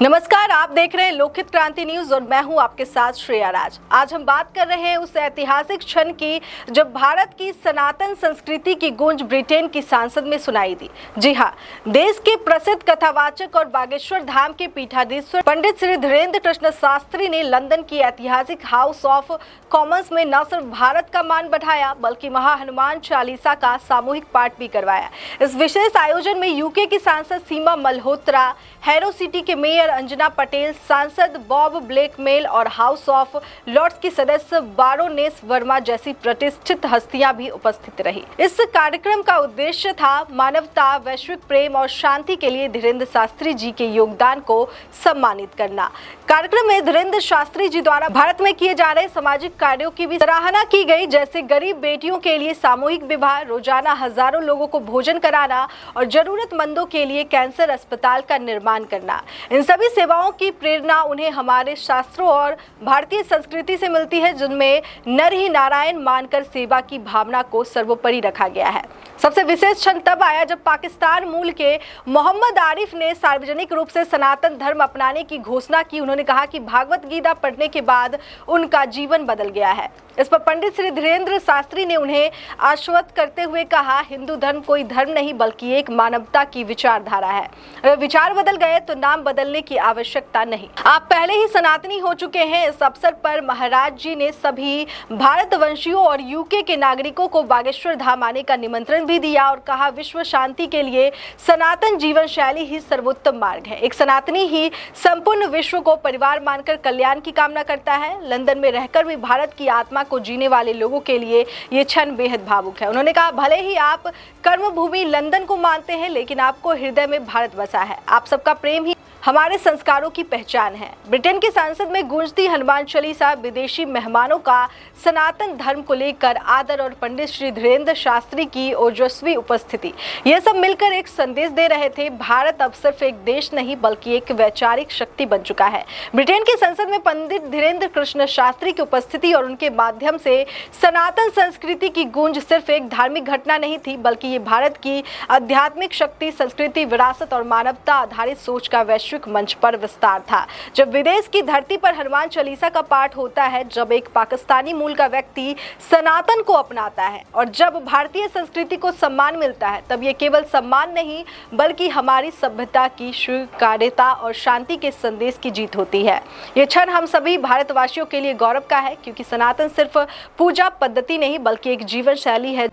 नमस्कार, आप देख रहे हैं लोकहित क्रांति न्यूज और मैं हूं आपके साथ श्रेया राज। आज हम बात कर रहे हैं उस ऐतिहासिक क्षण की जब भारत की सनातन संस्कृति की गूंज ब्रिटेन की सांसद में सुनाई दी। जी हां, देश के प्रसिद्ध कथावाचक और बागेश्वर धाम के पीठाधीश्वर पंडित श्री धीरेन्द्र कृष्ण शास्त्री ने लंदन की ऐतिहासिक हाउस ऑफ कॉमन्स में न सिर्फ भारत का मान बढ़ाया बल्कि महा हनुमान चालीसा का सामूहिक पाठ भी करवाया। इस विशेष आयोजन में यूके की सांसद सीमा मल्होत्रा, हैरो सिटी के मेयर अंजना पटेल, सांसद बॉब ब्लैकमेल और हाउस ऑफ लॉर्ड्स की सदस्य बारोनेस वर्मा जैसी प्रतिष्ठित हस्तियां भी उपस्थित रही। इस कार्यक्रम का उद्देश्य था मानवता, वैश्विक प्रेम और शांति के लिए धीरेन्द्र शास्त्री जी के योगदान को सम्मानित करना। कार्यक्रम में धीरेन्द्र शास्त्री जी द्वारा भारत में किए जा रहे सामाजिक कार्यों की भी सराहना की गई, जैसे गरीब बेटियों के लिए सामूहिक विवाह, रोजाना हजारों लोगों को भोजन कराना और जरूरतमंदों के लिए कैंसर अस्पताल का निर्माण करना। इन सभी सेवाओं की प्रेरणा उन्हें हमारे शास्त्रों और भारतीय संस्कृति से मिलती है, जिनमें नर ही नारायण मानकर सेवा की भावना को सर्वोपरि रखा गया है। सबसे विशेष क्षण तब आया जब पाकिस्तान मूल के मोहम्मद आरिफ ने सार्वजनिक रूप से सनातन धर्म अपनाने की घोषणा की। उन्होंने कहा कि भागवत गीता पढ़ने के बाद उनका जीवन बदल गया है। इस पर पंडित श्री धीरेन्द्र शास्त्री ने उन्हें आश्वस्त करते हुए कहा, हिंदू धर्म कोई धर्म नहीं बल्कि एक मानवता की विचारधारा है। अगर विचार बदल गए तो नाम बदलने की आवश्यकता नहीं। आप पहले ही सनातनी हो चुके हैं। इस अवसर पर महाराज जी ने सभी भारतवंशियों और यूके के नागरिकों को बागेश्वर धाम आने का निमंत्रण भी दिया और कहा, विश्व शांति के लिए सनातन जीवन शैली ही सर्वोत्तम मार्ग है। एक सनातनी ही संपूर्ण विश्व को परिवार मानकर कल्याण की कामना करता है। लंदन में रहकर भी भारत की आत्मा को जीने वाले लोगों के लिए ये क्षण बेहद भावुक है। उन्होंने कहा, भले ही आप कर्मभूमि लंदन को मानते हैं लेकिन आपको हृदय में भारत बसा है। आप सबका प्रेम ही हमारे संस्कारों की पहचान है। ब्रिटेन की संसद में गूंजती हनुमान चालीसा विदेशी मेहमानों का सनातन धर्म को लेकर आदर और पंडित श्री धीरेन्द्र शास्त्री की ओजस्वी उपस्थिति, ये सब मिलकर एक संदेश दे रहे थे। भारत अब सिर्फ एक देश नहीं बल्कि एक वैचारिक शक्ति बन चुका है। ब्रिटेन की संसद में पंडित धीरेन्द्र कृष्ण शास्त्री की उपस्थिति और उनके माध्यम से सनातन संस्कृति की गूंज सिर्फ एक धार्मिक घटना नहीं थी बल्कि ये भारत की आध्यात्मिक शक्ति, संस्कृति, विरासत और मानवता आधारित सोच का वैश्विक मंच पर विस्तार था। जब विदेश की धरती पर हनुमान चालीसा का पाठ होता है, जब एक पाकिस्तानी मूल का व्यक्ति सनातन को अपनाता है और जब भारतीय संस्कृति को सम्मान मिलता है, तब ये केवल सम्मान नहीं बल्कि हमारी सभ्यता की स्वीकार्यता और शांति के संदेश की जीत होती है। ये क्षण हम सभी भारतवासियों के लिए गौरव का है, क्योंकि सनातन सिर्फ पूजा पद्धति नहीं बल्कि एक जीवन शैली है।